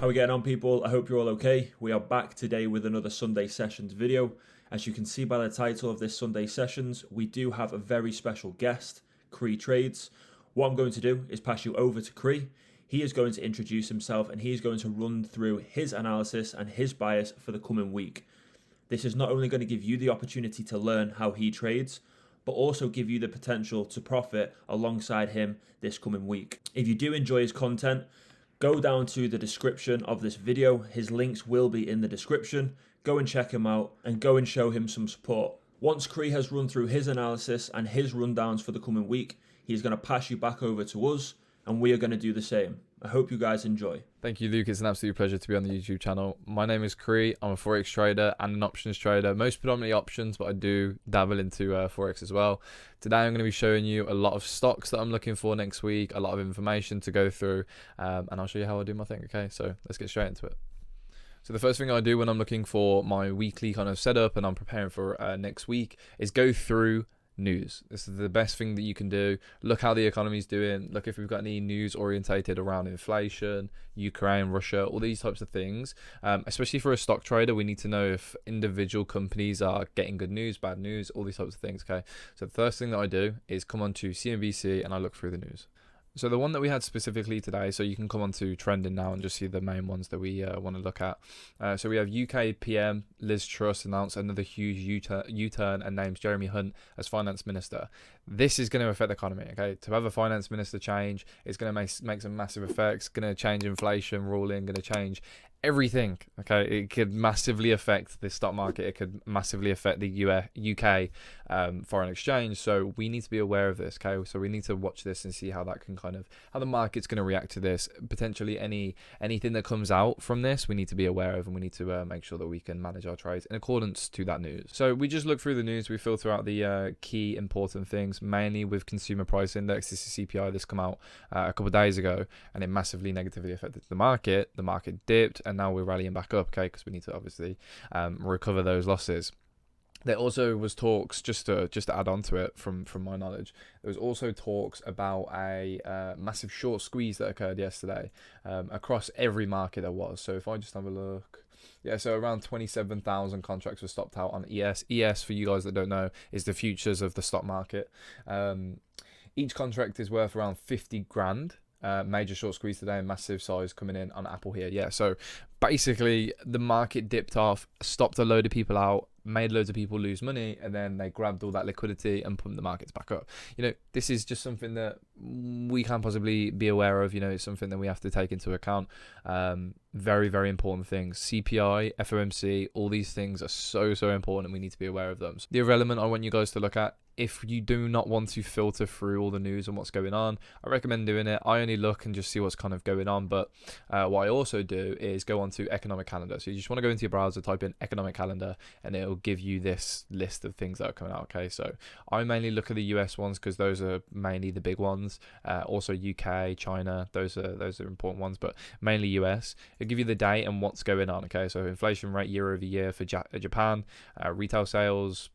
we getting on, people? I hope you're all okay. We are back today with another Sunday Sessions video. As you can see by the title of this Sunday Sessions, we do have a very special guest, CreTrades. What I'm going to do is pass you over to Cre. He is going to introduce himself and he is going to run through his analysis and his bias for the coming week. This is not only going to give you the opportunity to learn how he trades, but also give you the potential to profit alongside him this coming week. If you do enjoy his content, go down to the description of this video. His links will be in the description. Go and check him out and go and show him some support. Once Cre has run through his analysis and his rundowns for the coming week, he's going to pass you back over to us and we are going to do the same. I hope you guys enjoy. Thank you, Luke. It's an absolute pleasure to be on the YouTube channel. My name is Cre. I'm a Forex trader and an options trader, most predominantly options, but I do dabble into Forex as well. Today, I'm going to be showing you a lot of stocks that I'm looking for next week, a lot of information to go through, and I'll show you how I do my thing. Okay, so let's get straight into it. So the first thing I do when I'm looking for my weekly kind of setup and I'm preparing for next week is go through news. This is the best thing that you can do. Look how the economy's doing. Look if we've got any news orientated around inflation, Ukraine, Russia, all these types of things. Especially for a stock trader, we need to know if individual companies are getting good news, bad news, all these types of things. Okay, so the first thing that I do is come on to CNBC and I look through the news. So the one that we had specifically today, so you can come on to trending now and just see the main ones that we want to look at. So we have UK PM Liz Truss announced another huge U-turn and names Jeremy Hunt as finance minister. This is going to affect the economy. Okay, to have a finance minister change, it's going to make some massive effects. Going to change inflation ruling, going to change everything. Okay, it could massively affect the stock market. It could massively affect the UK foreign exchange. So we need to be aware of this. Okay, so we need to watch this and see how that can how the market's going to react to this. Potentially anything that comes out from this, we need to be aware of, and we need to make sure that we can manage our trades in accordance to that news. So we just look through the news. We filter out the key important things, mainly with consumer price index. This is CPI. This come out a couple of days ago, and it massively negatively affected the market. The market dipped, and now we're rallying back up, okay, because we need to obviously recover those losses. There also was talks, just to add on to it from my knowledge, there was also talks about a massive short squeeze that occurred yesterday across every market there was. So if I just have a look, yeah, so around 27,000 contracts were stopped out on ES. ES, for you guys that don't know, is the futures of the stock market. Each contract is worth around 50 grand. Major short squeeze today, massive size coming in on Apple here. Yeah, so basically the market dipped off, stopped a load of people out, made loads of people lose money, and then they grabbed all that liquidity and pumped the markets back up. You know, this is just something that we can't possibly be aware of. You know, it's something that we have to take into account. Very, very important things. CPI, FOMC, all these things are so important, and we need to be aware of them. So the other element I want you guys to look at, if you do not want to filter through all the news and what's going on, I recommend doing it. I only look and just see what's kind of going on. But what I also do is go on to economic calendar. So you just want to go into your browser, type in economic calendar, and it'll give you this list of things that are coming out. Okay, so I mainly look at the US ones because those are mainly the big ones. Also UK, China, those are important ones, but mainly US. It'll give you the date and what's going on. Okay, so inflation rate year over year for Japan, retail sales,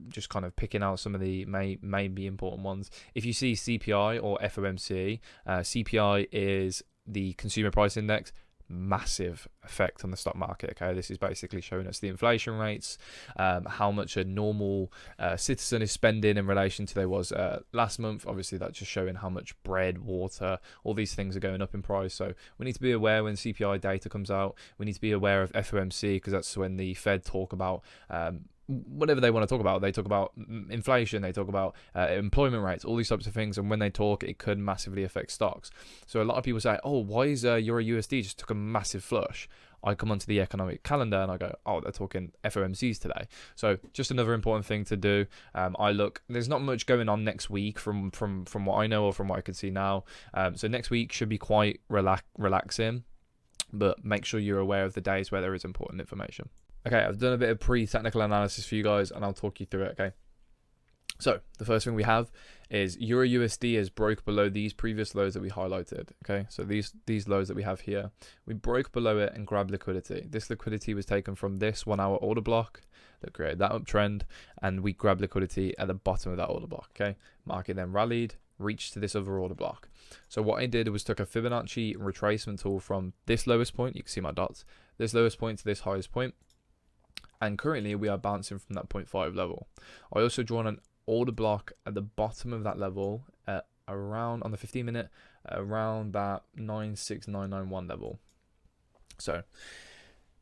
just kind of picking out some of the maybe important ones. If you see CPI or FOMC, CPI is the consumer price index. Massive effect on the stock market. Okay, this is basically showing us the inflation rates, how much a normal citizen is spending in relation to there was last month. Obviously that's just showing how much bread, water, all these things are going up in price. So we need to be aware when CPI data comes out. We need to be aware of FOMC because that's when the Fed talk about whatever they want to talk about. They talk about inflation, they talk about employment rates, all these types of things, and when they talk, it could massively affect stocks. So a lot of people say, oh, why is Euro USD just took a massive flush? I come onto the economic calendar and I go, oh, they're talking FOMCs today. So just another important thing to do. I look, there's not much going on next week from what I know or from what I can see now. So next week should be quite relaxing, but make sure you're aware of the days where there is important information. Okay, I've done a bit of pre-technical analysis for you guys and I'll talk you through it, okay? So the first thing we have is Euro USD has broke below these previous lows that we highlighted. Okay, so these lows that we have here, we broke below it and grabbed liquidity. This liquidity was taken from this 1 hour order block that created that uptrend, and we grabbed liquidity at the bottom of that order block. Okay, market then rallied, reach to this other order block. So what I did was took a Fibonacci retracement tool from this lowest point, you can see my dots, this lowest point to this highest point, and currently we are bouncing from that 0.5 level. I also drawn an order block at the bottom of that level at around, on the 15 minute, around that 96991 level. So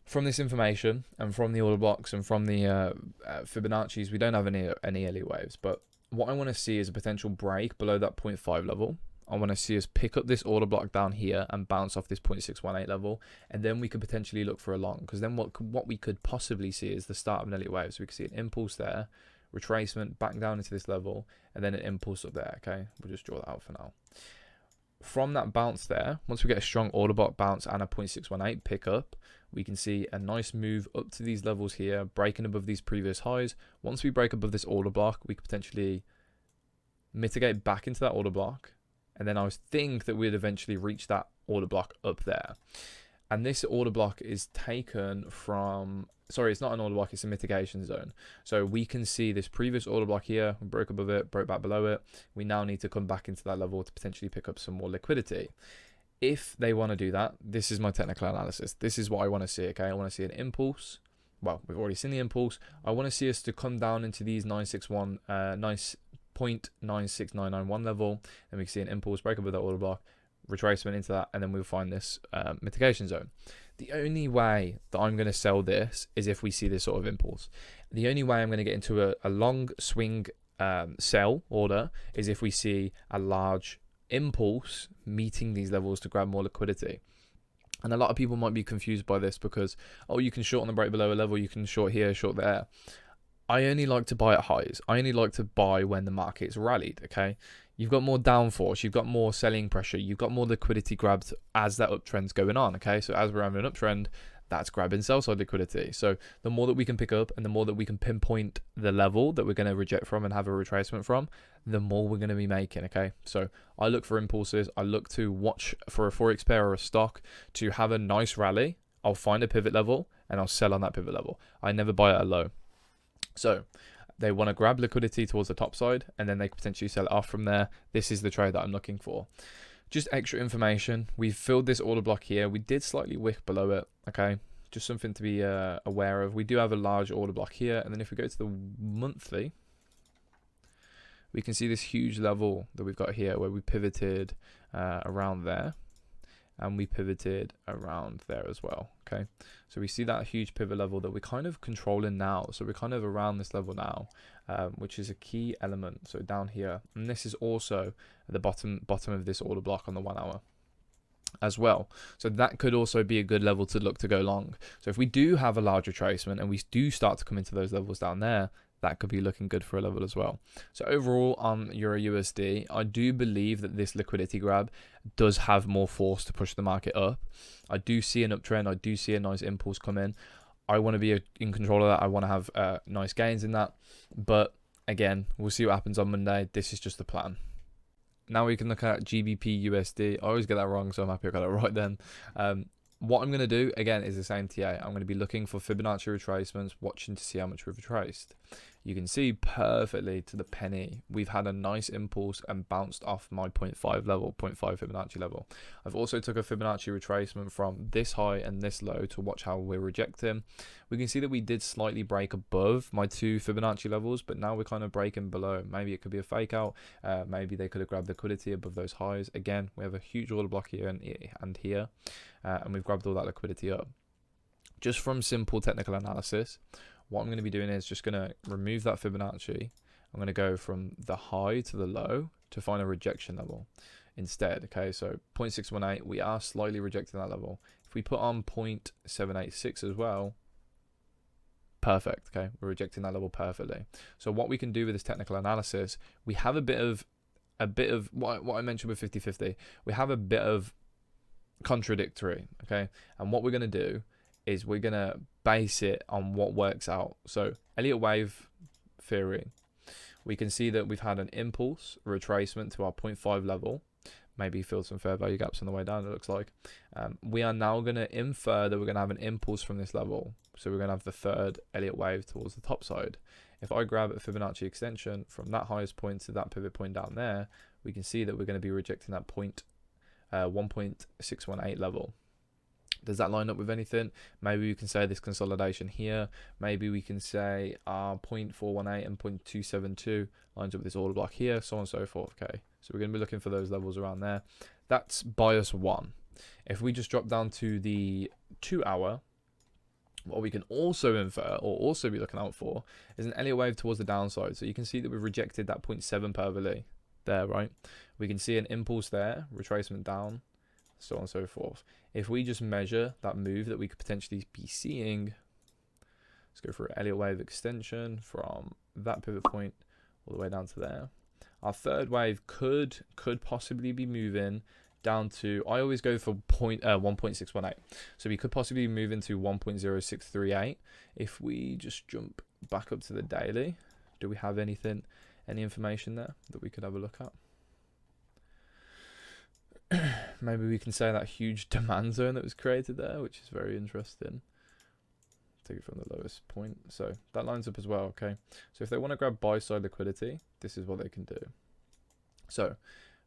from this information and from the order blocks and from the Fibonacci's, we don't have any Elliott waves, but what I want to see is a potential break below that 0.5 level. I want to see us pick up this order block down here and bounce off this 0.618 level, and then we could potentially look for a long, because then what we could possibly see is the start of an Elliott wave. So we could see an impulse there, retracement back down into this level, and then an impulse up there. Okay, we'll just draw that out for now. From that bounce there, once we get a strong order block bounce and a 0.618 pick up, we can see a nice move up to these levels here, breaking above these previous highs. Once we break above this order block, we could potentially mitigate back into that order block, and then I think that we'd eventually reach that order block up there. And this order block is taken from, sorry, it's not an order block, it's a mitigation zone. So we can see this previous order block here, we broke above it, broke back below it. We now need to come back into that level to potentially pick up some more liquidity. If they want to do that, this is my technical analysis. This is what I want to see, okay? I want to see an impulse. Well, we've already seen the impulse. I want to see us to come down into these 0.96991 level, and we can see an impulse, break above that order block, retracement into that, and then we'll find this mitigation zone. The only way that I'm going to sell this is if we see this sort of impulse. The only way I'm going to get into a long swing sell order is if we see a large impulse meeting these levels to grab more liquidity. And a lot of people might be confused by this because, oh, you can short on the break below a level, you can short here, short there. I only like to buy at highs. I only like to buy when the market's rallied, okay? You've got more downforce, you've got more selling pressure, you've got more liquidity grabbed as that uptrend's going on, okay? So as we're having an uptrend, that's grabbing sell side liquidity. So the more that we can pick up and the more that we can pinpoint the level that we're going to reject from and have a retracement from, the more we're going to be making, okay? So I look for impulses. I look to watch for a Forex pair or a stock to have a nice rally. I'll find a pivot level and I'll sell on that pivot level. I never buy at a low. So they want to grab liquidity towards the top side and then they could potentially sell it off from there. This is the trade that I'm looking for. Just extra information. We've filled this order block here. We did slightly wick below it, okay? Just something to be aware of. We do have a large order block here. And then if we go to the monthly, we can see this huge level that we've got here where we pivoted around there. And we pivoted around there as well, okay? So we see that huge pivot level that we're kind of controlling now. So we're kind of around this level now, which is a key element. So down here, and this is also at the bottom of this order block on the 1 hour as well. So that could also be a good level to look to go long. So if we do have a large retracement and we do start to come into those levels down there, that could be looking good for a level as well. So overall on Euro USD, I do believe that this liquidity grab does have more force to push the market up. I do see an uptrend. I do see a nice impulse come in. I want to be in control of that. I want to have nice gains in that. But again, we'll see what happens on Monday. This is just the plan. Now we can look at GBP USD. I always get that wrong, so I'm happy I got it right then. What I'm going to do, again, is the same TA. I'm going to be looking for Fibonacci retracements, watching to see how much we've retraced. You can see perfectly to the penny, we've had a nice impulse and bounced off my 0.5 level, 0.5 Fibonacci level. I've also took a Fibonacci retracement from this high and this low to watch how we're rejecting. We can see that we did slightly break above my 2 Fibonacci levels, but now we're kind of breaking below. Maybe it could be a fake out. Maybe they could have grabbed liquidity above those highs. Again, we have a huge order block here and here, and we've grabbed all that liquidity up. Just from simple technical analysis, what I'm going to be doing is just going to remove that Fibonacci. I'm going to go from the high to the low to find a rejection level instead. Okay, so 0.618, we are slightly rejecting that level. If we put on 0.786 as well, perfect. Okay, we're rejecting that level perfectly. So what we can do with this technical analysis, we have a bit of what I mentioned with 50-50. We have a bit of contradictory. Okay, and what we're going to do is we're going to base it on what works out. So Elliott wave theory, we can see that we've had an impulse, a retracement to our 0.5 level, maybe filled some fair value gaps on the way down, it looks like. We are now going to infer that we're going to have an impulse from this level. So we're going to have the third Elliott wave towards the top side. If I grab a Fibonacci extension from that highest point to that pivot point down there, we can see that we're going to be rejecting that 1.618 level. Does that line up with anything? Maybe we can say this consolidation here. Maybe we can say 0.418 and 0.272 lines up with this order block here, so on and so forth. Okay, so we're going to be looking for those levels around there. That's bias 1. If we just drop down to the 2 hour, what we can also infer or also be looking out for is an Elliott wave towards the downside. So you can see that we've rejected that 0.7 pervely there, right? We can see an impulse there, retracement down, so on and so forth. If we just measure that move that we could potentially be seeing, let's go for an Elliott wave extension from that pivot point all the way down to there. Our third wave could possibly be moving down to, I always go for 1.618. So we could possibly move into 1.0638. If we just jump back up to the daily, do we have any information there that we could have a look at? Maybe we can say that huge demand zone that was created there, which is very interesting. Take it from the lowest point. So that lines up as well, okay? So if they want to grab buy side liquidity, this is what they can do. So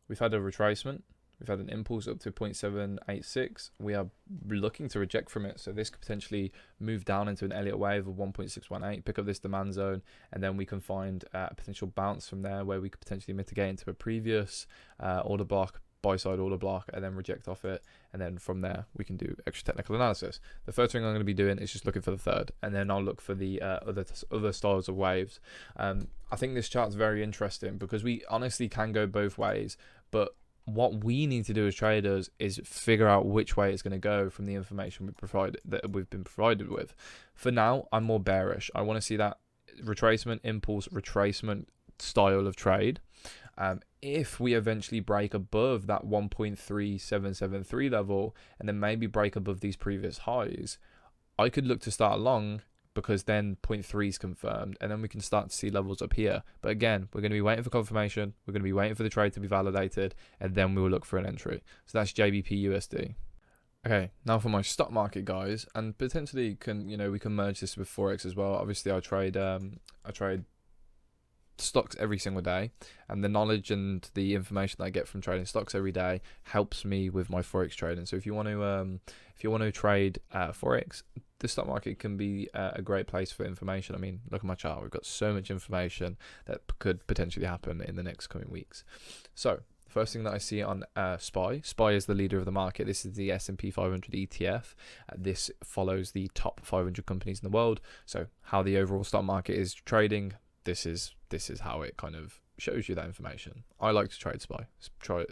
we've had a retracement. We've had an impulse up to 0.786. We are looking to reject from it. So this could potentially move down into an Elliott wave of 1.618, pick up this demand zone, and then we can find a potential bounce from there where we could potentially mitigate into a previous order block, buy side order block, and then reject off it. And then from there, we can do extra technical analysis. The first thing I'm going to be doing is just looking for the third, and then I'll look for the other styles of waves. I think this chart's very interesting because we honestly can go both ways, but what we need to do as traders is figure out which way it's going to go from the information we've been provided with. For now, I'm more bearish. I want to see that retracement, impulse, retracement style of trade. If we eventually break above that 1.3773 level and then maybe break above these previous highs, I could look to start long, because then 0.3 is confirmed, and then we can start to see levels up here. But again, we're going to be waiting for confirmation, we're going to be waiting for the trade to be validated, and then we will look for an entry. So that's GBP USD. Okay, now for my stock market, guys, and potentially we can merge this with Forex as well. Obviously, I trade stocks every single day, and the knowledge and the information that I get from trading stocks every day helps me with my Forex trading. So if you want to trade Forex, the stock market can be a great place for information. I mean, look at my chart. We've got so much information that could potentially happen in the next coming weeks. So first thing that I see on SPY is the leader of the market. This is the S&P 500 ETF. This follows the top 500 companies in the world. So how the overall stock market is trading, this is how it kind of shows you that information. I like to trade SPY.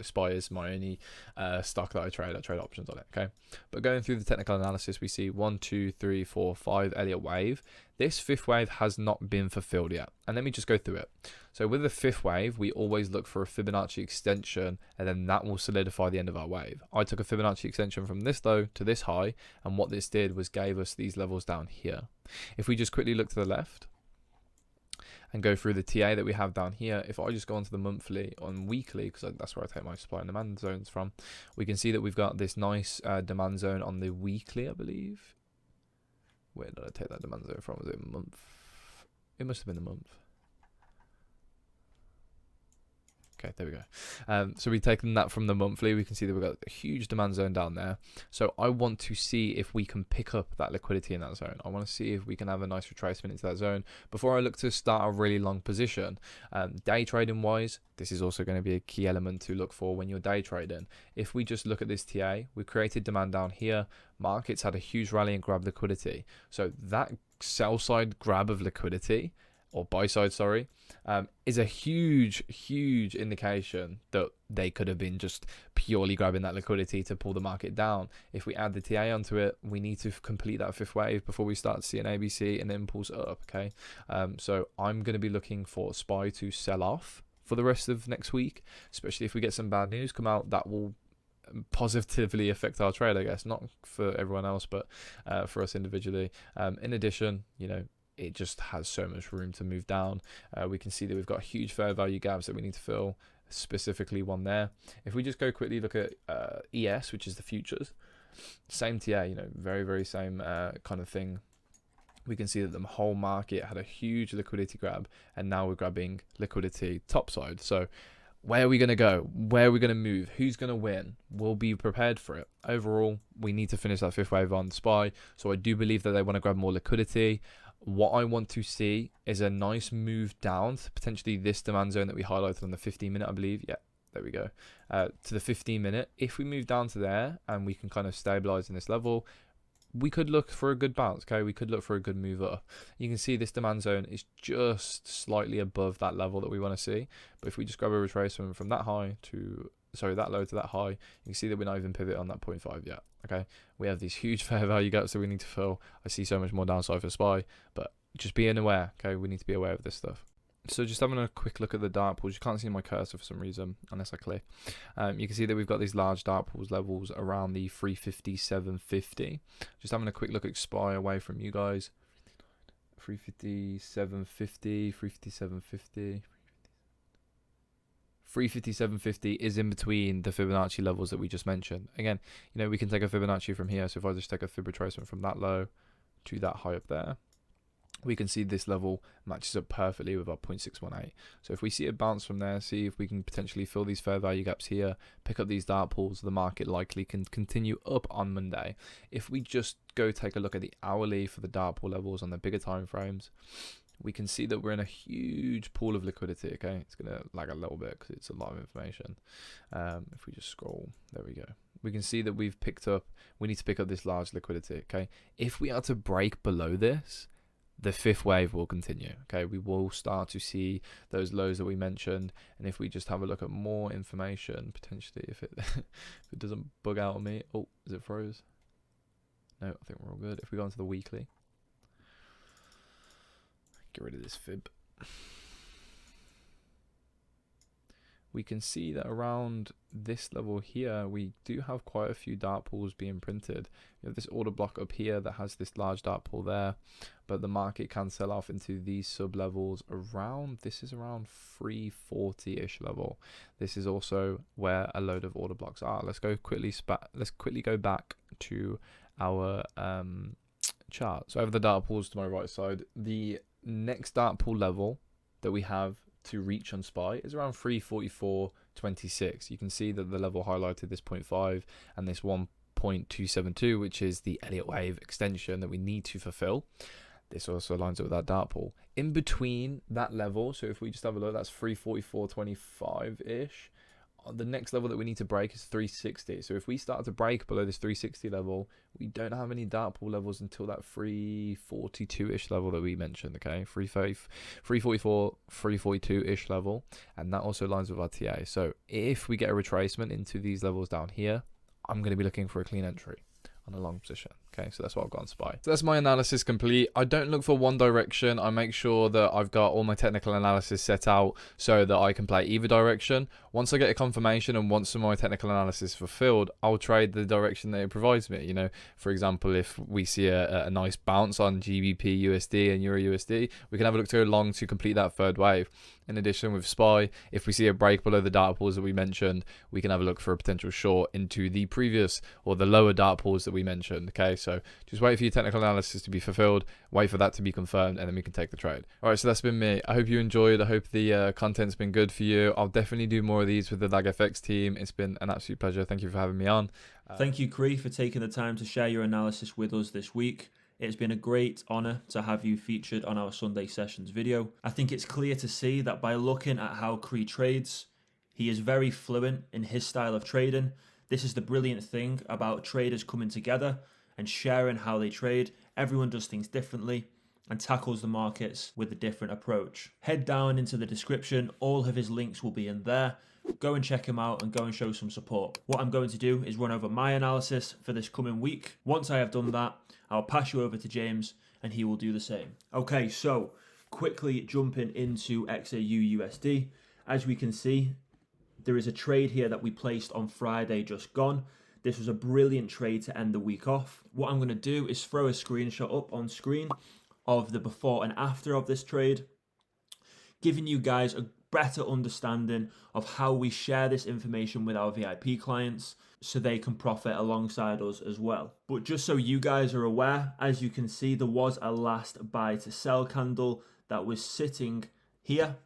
SPY is my only stock that I trade. I trade options on it, okay? But going through the technical analysis, we see 1, 2, 3, 4, 5 Elliott wave. This fifth wave has not been fulfilled yet. And let me just go through it. So with the fifth wave, we always look for a Fibonacci extension, and then that will solidify the end of our wave. I took a Fibonacci extension from this low to this high, and what this did was gave us these levels down here. If we just quickly look to the left and go through the TA that we have down here, if I just go onto the monthly and weekly, because that's where I take my supply and demand zones from, we can see that we've got this nice demand zone on the weekly, I believe. Where did I take that demand zone from? Was it a month? It must have been a month. Okay, there we go. So we've taken that from the monthly. We can see that we've got a huge demand zone down there. So I want to see if we can pick up that liquidity in that zone. I want to see if we can have a nice retracement into that zone before I look to start a really long position. Day trading wise, this is also going to be a key element to look for when you're day trading. If we just look at this TA, we created demand down here. Markets had a huge rally and grab liquidity. So that sell side grab of liquidity, or buy side, sorry, is a huge indication that they could have been just purely grabbing that liquidity to pull the market down. If we add the TA onto it, we need to complete that fifth wave before we start to see an ABC and then impulse up, okay? So I'm going to be looking for SPY to sell off for the rest of next week, especially if we get some bad news come out that will positively affect our trade, I guess, not for everyone else, but for us individually. In addition, it just has so much room to move down. We can see that we've got huge fair value gaps that we need to fill, specifically one there. If we just go quickly look at ES, which is the futures, same TA, very same kind of thing. We can see that the whole market had a huge liquidity grab, and now we're grabbing liquidity topside. So Where are we going to go? Where are we going to move? Who's going to win? We'll be prepared for it. Overall, we need to finish that fifth wave on SPY. So I do believe that they want to grab more liquidity. What I want to see is a nice move down to potentially this demand zone that we highlighted on the 15-minute, I believe. Yeah, there we go. To the 15-minute. If we move down to there and we can kind of stabilize in this level, we could look for a good bounce, okay? We could look for a good move up. You can see this demand zone is just slightly above that level that we want to see. But if we just grab a retracement from that high to, sorry, that low to that high, you can see that we're not even pivot on that 0.5 yet, okay? We have these huge fair value gaps that we need to fill. I see so much more downside for SPY, but just being aware, okay? We need to be aware of this stuff. So just having a quick look at the dark pools, you can't see my cursor for some reason unless I click. You can see that we've got these large dark pools levels around the 350, 750. Just having a quick look at SPY away from you guys. 350, 750, 350, 750. 350, 750 is in between the Fibonacci levels that we just mentioned. Again, you know, we can take a Fibonacci from here. So if I just take a Fib retracement from that low to that high up there, we can see this level matches up perfectly with our 0.618. So if we see a bounce from there, see if we can potentially fill these fair value gaps here, pick up these dark pools, the market likely can continue up on Monday. If we just go take a look at the hourly for the dark pool levels on the bigger time frames, we can see that we're in a huge pool of liquidity, okay? It's going to lag a little bit because it's a lot of information. If we just scroll, there we go. We can see that we need to pick up this large liquidity, okay? If we are to break below this, the fifth wave will continue, okay? We will start to see those lows that we mentioned. And if we just have a look at more information, potentially, if it doesn't bug out on me. Oh, is it froze? No, I think we're all good. If we go into the weekly, get rid of this fib. We can see that around this level here, we do have quite a few dark pools being printed. We have this order block up here that has this large dark pool there, but the market can sell off into these sub levels around, this is around 340-ish level. This is also where a load of order blocks are. Let's quickly go back to our chart. So over the dark pools to my right side, the next dark pool level that we have to reach on SPY is around 344.26. You can see that the level highlighted, this 0.5 and this 1.272, which is the Elliott wave extension that we need to fulfill. This also lines up with that dark pool. In between that level, so if we just have a look, that's 344.25-ish. The next level that we need to break is 360. So if we start to break below this 360 level, we don't have any dark pool levels until that 342-ish level that we mentioned, okay? 344, 342-ish level. And that also lines with our TA. So if we get a retracement into these levels down here, I'm going to be looking for a clean entry on a long position. Okay, so that's what I've got on SPY. So that's my analysis complete. I don't look for one direction. I make sure that I've got all my technical analysis set out so that I can play either direction. Once I get a confirmation and once some of my technical analysis is fulfilled, I'll trade the direction that it provides me. You know, for example, if we see a nice bounce on GBP, USD and Euro USD, we can have a look to go long to complete that third wave. In addition, with SPY, if we see a break below the dark pools that we mentioned, we can have a look for a potential short into the previous or the lower dark pools that we mentioned. Okay, so just wait for your technical analysis to be fulfilled, wait for that to be confirmed, and then we can take the trade. All right, so that's been me. I hope you enjoyed. I hope the content's been good for you. I'll definitely do more of these with the LAGFX team. It's been an absolute pleasure. Thank you for having me on. Thank you, Cree, for taking the time to share your analysis with us this week. It's been a great honour to have you featured on our Sunday Sessions video. I think it's clear to see that by looking at how Cree trades, he is very fluent in his style of trading. This is the brilliant thing about traders coming together and sharing how they trade. Everyone does things differently and tackles the markets with a different approach. Head down into the description. All of his links will be in there. Go and check him out and go and show some support. What I'm going to do is run over my analysis for this coming week. Once I have done that, I'll pass you over to James and he will do the same. Okay, so quickly jumping into XAU USD. As we can see, there is a trade here that we placed on Friday just gone. This was a brilliant trade to end the week off. What I'm going to do is throw a screenshot up on screen of the before and after of this trade, giving you guys a better understanding of how we share this information with our VIP clients so they can profit alongside us as well. But just so you guys are aware, as you can see, there was a last buy to sell candle that was sitting here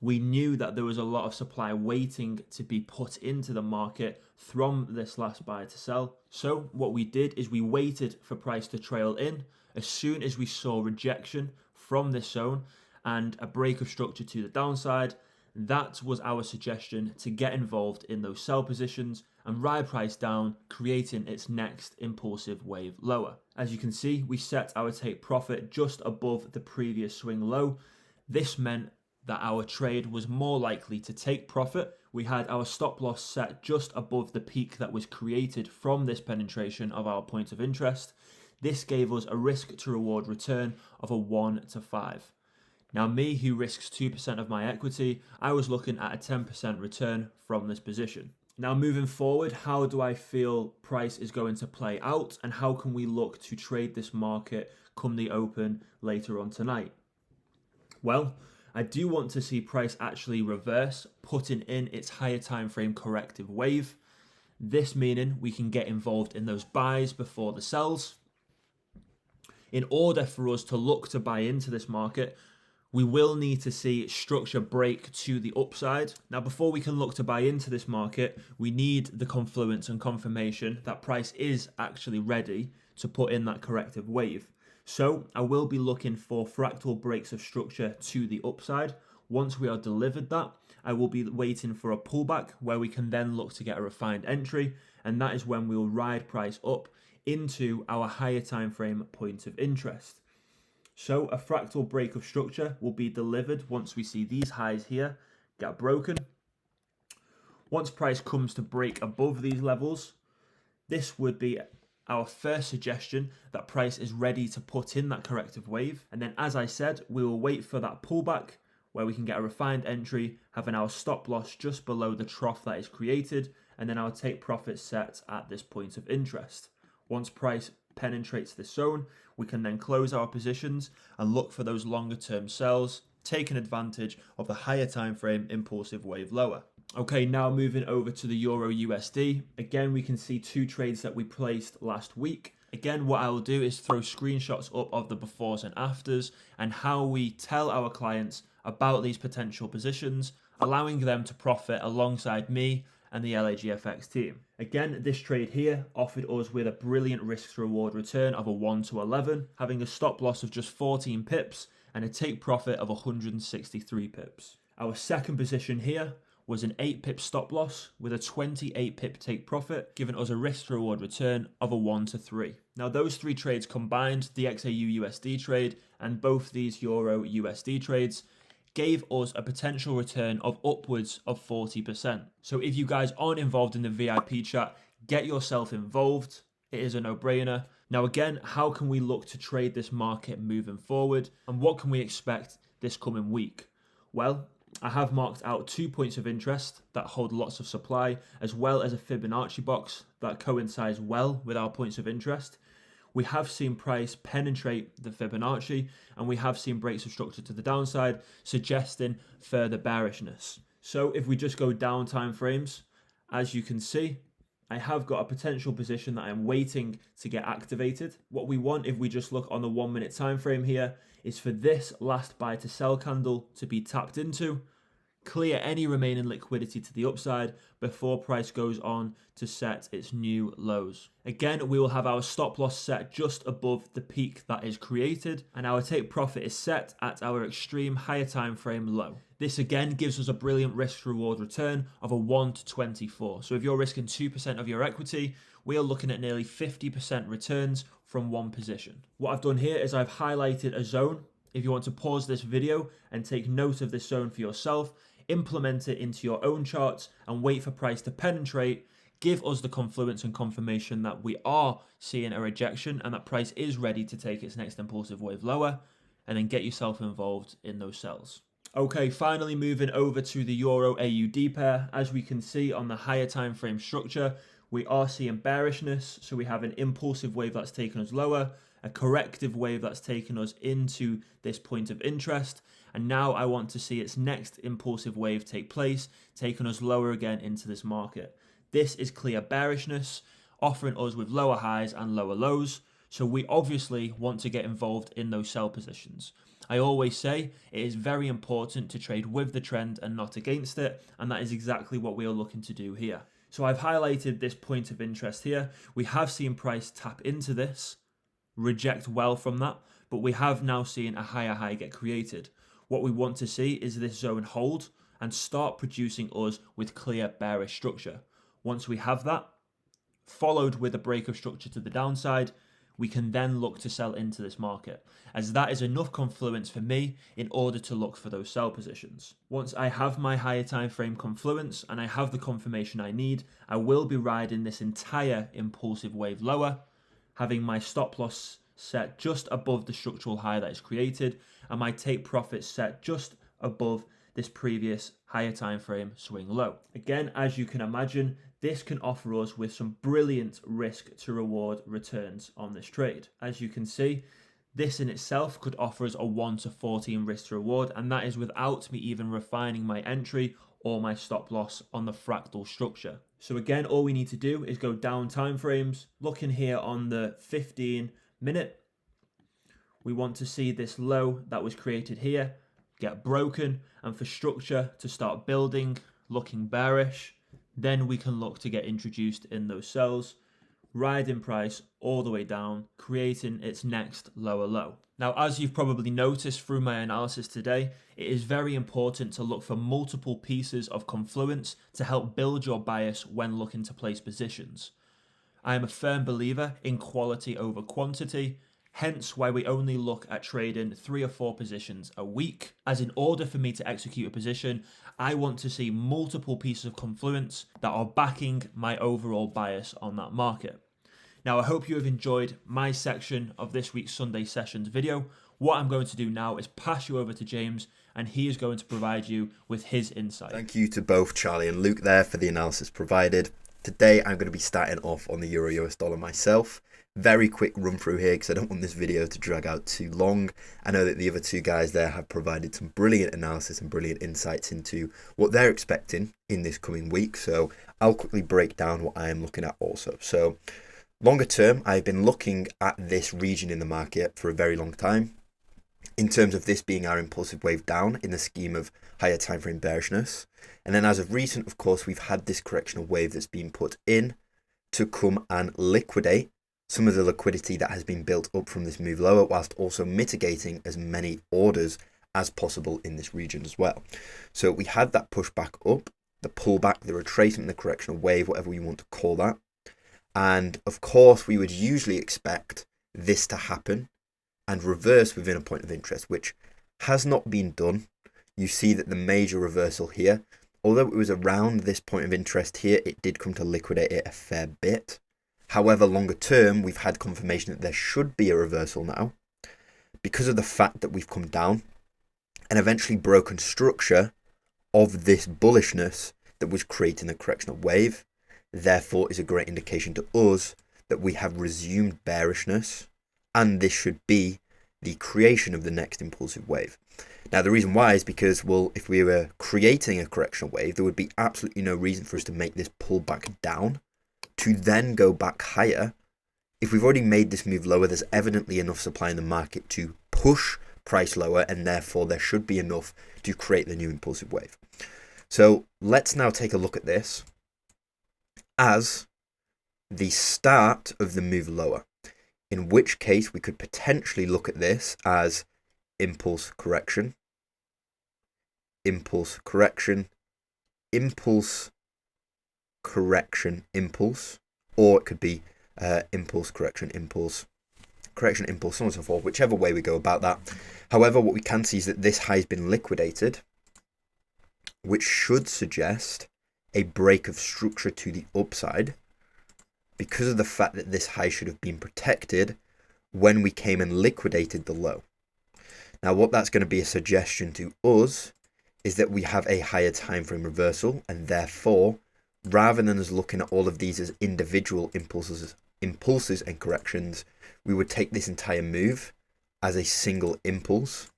We knew that there was a lot of supply waiting to be put into the market from this last buy to sell. So what we did is we waited for price to trail in. As soon as we saw rejection from this zone and a break of structure to the downside, that was our suggestion to get involved in those sell positions and ride price down, creating its next impulsive wave lower. As you can see, we set our take profit just above the previous swing low. This meant that our trade was more likely to take profit. We had our stop loss set just above the peak that was created from this penetration of our point of interest. This gave us a risk to reward return of a 1 to 5. Now me, who risks 2% of my equity, I was looking at a 10% return from this position. Now moving forward, how do I feel price is going to play out, and how can we look to trade this market come the open later on tonight? Well, I do want to see price actually reverse, putting in its higher time frame corrective wave. This meaning we can get involved in those buys before the sells. In order for us to look to buy into this market, we will need to see structure break to the upside. Now, before we can look to buy into this market, we need the confluence and confirmation that price is actually ready to put in that corrective wave. So I will be looking for fractal breaks of structure to the upside. Once we are delivered that, I will be waiting for a pullback where we can then look to get a refined entry, and that is when we will ride price up into our higher time frame point of interest. So a fractal break of structure will be delivered once we see these highs here get broken. Once price comes to break above these levels, this would be our first suggestion that price is ready to put in that corrective wave. And then, as I said, we will wait for that pullback where we can get a refined entry, having our stop loss just below the trough that is created, and then our take profit set at this point of interest. Once price penetrates this zone, we can then close our positions and look for those longer term sells, taking advantage of the higher time frame impulsive wave lower. Okay, now moving over to the Euro USD. Again, we can see two trades that we placed last week. Again, what I will do is throw screenshots up of the befores and afters and how we tell our clients about these potential positions, allowing them to profit alongside me and the LAGFX team. Again, this trade here offered us with a brilliant risk to reward return of a 1 to 11, having a stop loss of just 14 pips and a take profit of 163 pips. Our second position here was an 8 pip stop loss with a 28 pip take profit, giving us a risk to reward return of a 1 to 3. Now those three trades combined, the XAU USD trade and both these Euro USD trades, gave us a potential return of upwards of 40%. So if you guys aren't involved in the VIP chat, get yourself involved. It is a no-brainer. Now again, how can we look to trade this market moving forward, and what can we expect this coming week? Well, I have marked out 2 points of interest that hold lots of supply, as well as a Fibonacci box that coincides well with our points of interest. We have seen price penetrate the Fibonacci, and we have seen breaks of structure to the downside, suggesting further bearishness. So if we just go down time frames, as you can see, I have got a potential position that I'm waiting to get activated. What we want, if we just look on the 1 minute time frame here, is for this last buy to sell candle to be tapped into, clear any remaining liquidity to the upside before price goes on to set its new lows. Again, we will have our stop loss set just above the peak that is created, and our take profit is set at our extreme higher time frame low. This again gives us a brilliant risk to reward return of a 1 to 24. So if you're risking 2% of your equity, we are looking at nearly 50% returns from one position. What I've done here is I've highlighted a zone. If you want to pause this video and take note of this zone for yourself, implement it into your own charts and wait for price to penetrate, give us the confluence and confirmation that we are seeing a rejection and that price is ready to take its next impulsive wave lower, and then get yourself involved in those sells. Okay, finally moving over to the Euro AUD pair. As we can see on the higher time frame structure, we are seeing bearishness. So we have an impulsive wave that's taken us lower, a corrective wave that's taken us into this point of interest, and now I want to see its next impulsive wave take place, taking us lower again into this market. This is clear bearishness, offering us with lower highs and lower lows, so we obviously want to get involved in those sell positions. I always say it is very important to trade with the trend and not against it, and that is exactly what we are looking to do here. So I've highlighted this point of interest here. We have seen price tap into this, reject well from that, but we have now seen a higher high get created. What we want to see is this zone hold and start producing us with clear bearish structure. Once we have that, followed with a break of structure to the downside, we can then look to sell into this market, as that is enough confluence for me in order to look for those sell positions. Once I have my higher time frame confluence and I have the confirmation I need, I will be riding this entire impulsive wave lower, having my stop loss set just above the structural high that is created and my take profit set just above this previous higher time frame swing low. Again, as you can imagine, this can offer us with some brilliant risk to reward returns on this trade. As you can see, this in itself could offer us a 1 to 14 risk to reward, and that is without me even refining my entry or my stop loss on the fractal structure. So again, all we need to do is go down time frames, looking here on the 15-minute. We want to see this low that was created here get broken, and for structure to start building, looking bearish, then we can look to get introduced in those sells, riding price all the way down, creating its next lower low. Now, as you've probably noticed through my analysis today, it is very important to look for multiple pieces of confluence to help build your bias when looking to place positions. I am a firm believer in quality over quantity, hence why we only look at trading 3 or 4 positions a week, as in order for me to execute a position, I want to see multiple pieces of confluence that are backing my overall bias on that market. Now, I hope you have enjoyed my section of this week's Sunday Sessions video. What I'm going to do now is pass you over to James, and he is going to provide you with his insight. Thank you to both Charlie and Luke there for the analysis provided. Today, I'm going to be starting off on the Euro US dollar myself. Very quick run through here because I don't want this video to drag out too long. I know that the other two guys there have provided some brilliant analysis and brilliant insights into what they're expecting in this coming week. So I'll quickly break down what I am looking at also. So longer term, I've been looking at this region in the market for a very long time, in terms of this being our impulsive wave down in the scheme of higher time frame bearishness. And then as of recent, of course, we've had this correctional wave that's been put in to come and liquidate some of the liquidity that has been built up from this move lower, whilst also mitigating as many orders as possible in this region as well. So we had that push back up, the pullback, the retracement, the correctional wave, whatever you want to call that. And of course, we would usually expect this to happen and reverse within a point of interest, which has not been done. You see that the major reversal here, although it was around this point of interest here, it did come to liquidate it a fair bit. However, longer term, we've had confirmation that there should be a reversal now because of the fact that we've come down and eventually broken structure of this bullishness that was creating the correctional wave. Therefore, is a great indication to us that we have resumed bearishness, and this should be the creation of the next impulsive wave. Now, the reason why is because, well, if we were creating a correctional wave, there would be absolutely no reason for us to make this pull back down to then go back higher. If we've already made this move lower, there's evidently enough supply in the market to push price lower, and therefore there should be enough to create the new impulsive wave. So let's now take a look at this as the start of the move lower, in which case we could potentially look at this as impulse correction, impulse correction, impulse correction, impulse, or it could be impulse correction, impulse correction, impulse, so on and so forth, whichever way we go about that. However, what we can see is that this high has been liquidated, which should suggest a break of structure to the upside because of the fact that this high should have been protected when we came and liquidated the low. Now, what that's going to be a suggestion to us is that we have a higher time frame reversal, and therefore, rather than us looking at all of these as individual impulses and corrections, we would take this entire move as a single impulse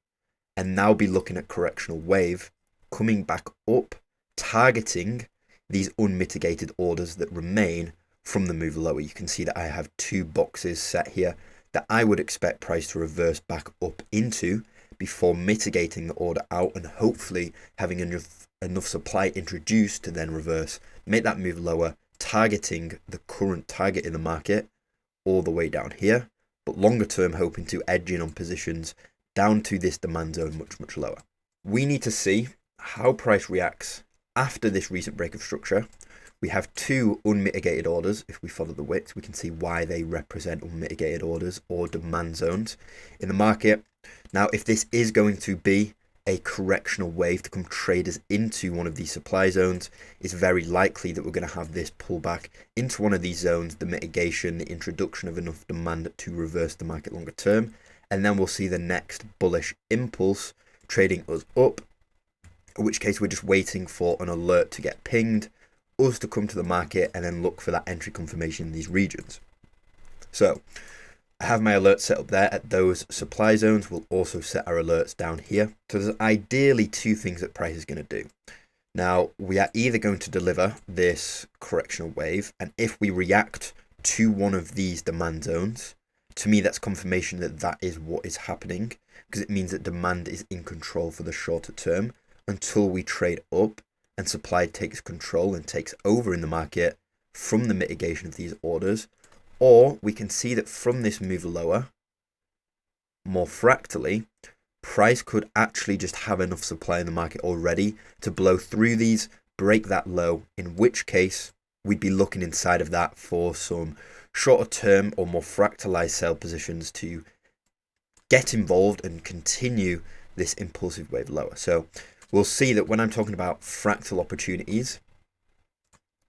and now be looking at correctional wave coming back up, targeting these unmitigated orders that remain from the move lower. You can see that I have 2 boxes set here that I would expect price to reverse back up into before mitigating the order out and hopefully having enough supply introduced to then reverse, make that move lower, targeting the current target in the market all the way down here, but longer term hoping to edge in on positions down to this demand zone much lower. We need to see how price reacts after this recent break of structure. We have two unmitigated orders. If we follow the wicks, we can see why they represent unmitigated orders or demand zones in the market. Now, if this is going to be a correctional wave to come traders into one of these supply zones, it's very likely that we're going to have this pullback into one of these zones, the mitigation, the introduction of enough demand to reverse the market longer term, and then we'll see the next bullish impulse trading us up, in which case we're just waiting for an alert to get pinged, us to come to the market, and then look for that entry confirmation in these regions. So I have my alerts set up there at those supply zones. We'll also set our alerts down here. So there's ideally two things that price is going to do. Now, we are either going to deliver this correctional wave, and if we react to one of these demand zones, to me that's confirmation that that is what is happening, because it means that demand is in control for the shorter term until we trade up and supply takes control and takes over in the market from the mitigation of these orders. Or we can see that from this move lower, more fractally, price could actually just have enough supply in the market already to blow through these, break that low, in which case we'd be looking inside of that for some shorter term or more fractalized sell positions to get involved and continue this impulsive wave lower. So we'll see that when I'm talking about fractal opportunities,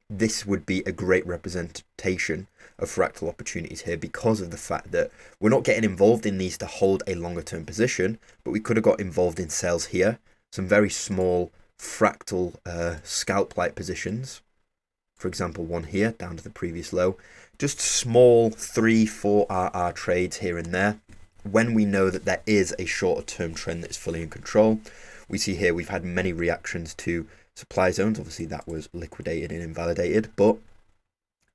this would be a great representation of fractal opportunities here, because of the fact that we're not getting involved in these to hold a longer term position, but we could have got involved in sales here, some very small fractal scalp like positions, for example one here down to the previous low, just small 3-4 RR trades here and there when we know that there is a shorter term trend that's fully in control. We see here we've had many reactions to supply zones. Obviously that was liquidated and invalidated, but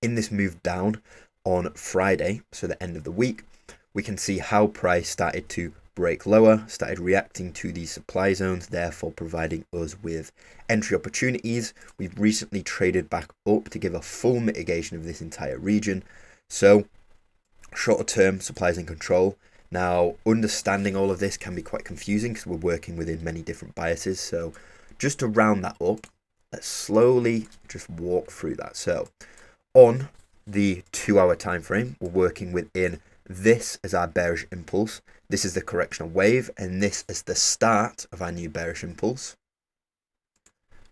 in this move down on Friday, so the end of the week, we can see how price started to break lower, started reacting to these supply zones, therefore providing us with entry opportunities. We've recently traded back up to give a full mitigation of this entire region. So shorter term supplies in control. Now, understanding all of this can be quite confusing because we're working within many different biases. So just to round that up, let's slowly just walk through that. So on the 2-hour time frame, we're working within this as our bearish impulse. This is the correctional wave, and this is the start of our new bearish impulse.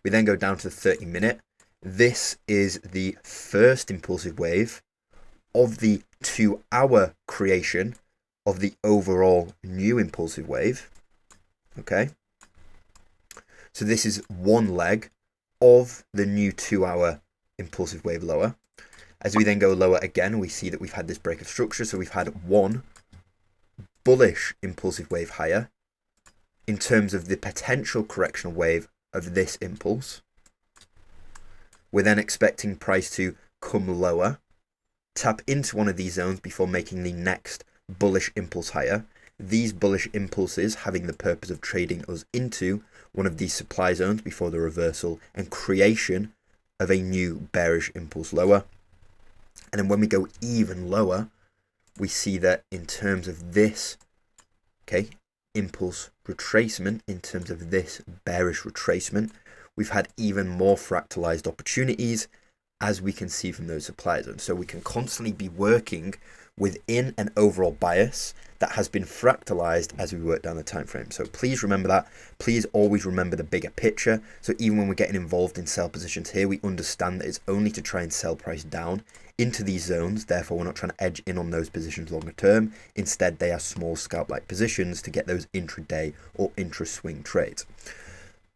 We then go down to the 30-minute. This is the first impulsive wave of the 2-hour creation of the overall new impulsive wave. Okay. So this is one leg of the new 2-hour impulsive wave lower. As we then go lower again, we see that we've had this break of structure. So we've had one bullish impulsive wave higher in terms of the potential correctional wave of this impulse. We're then expecting price to come lower, tap into one of these zones before making the next bullish impulse higher. These bullish impulses having the purpose of trading us into one of these supply zones before the reversal and creation of a new bearish impulse lower. And then when we go even lower, we see that in terms of this, okay, impulse retracement, in terms of this bearish retracement, we've had even more fractalized opportunities, as we can see from those supply zones. So we can constantly be working within an overall bias that has been fractalized as we work down the time frame. So please remember that. Please always remember the bigger picture. So even when we're getting involved in sell positions here, we understand that it's only to try and sell price down into these zones. Therefore, we're not trying to edge in on those positions longer term. Instead, they are small scalp-like positions to get those intraday or intra-swing trades.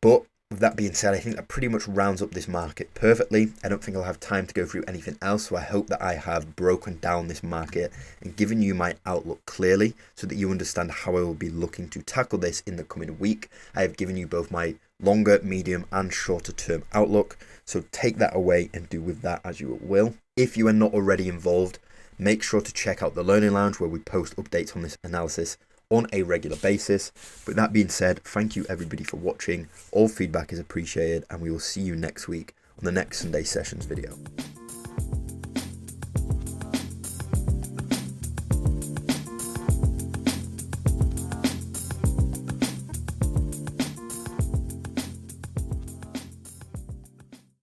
But with that being said, I think that pretty much rounds up this market perfectly. I don't think I'll have time to go through anything else, so I hope that I have broken down this market and given you my outlook clearly so that you understand how I will be looking to tackle this in the coming week. I have given you both my longer, medium and shorter term outlook, so take that away and do with that as you will. If you are not already involved, make sure to check out the Learning Lounge where we post updates on this analysis on a regular basis. But that being said, thank you everybody for watching. All feedback is appreciated, and we will see you next week on the next Sunday Sessions video.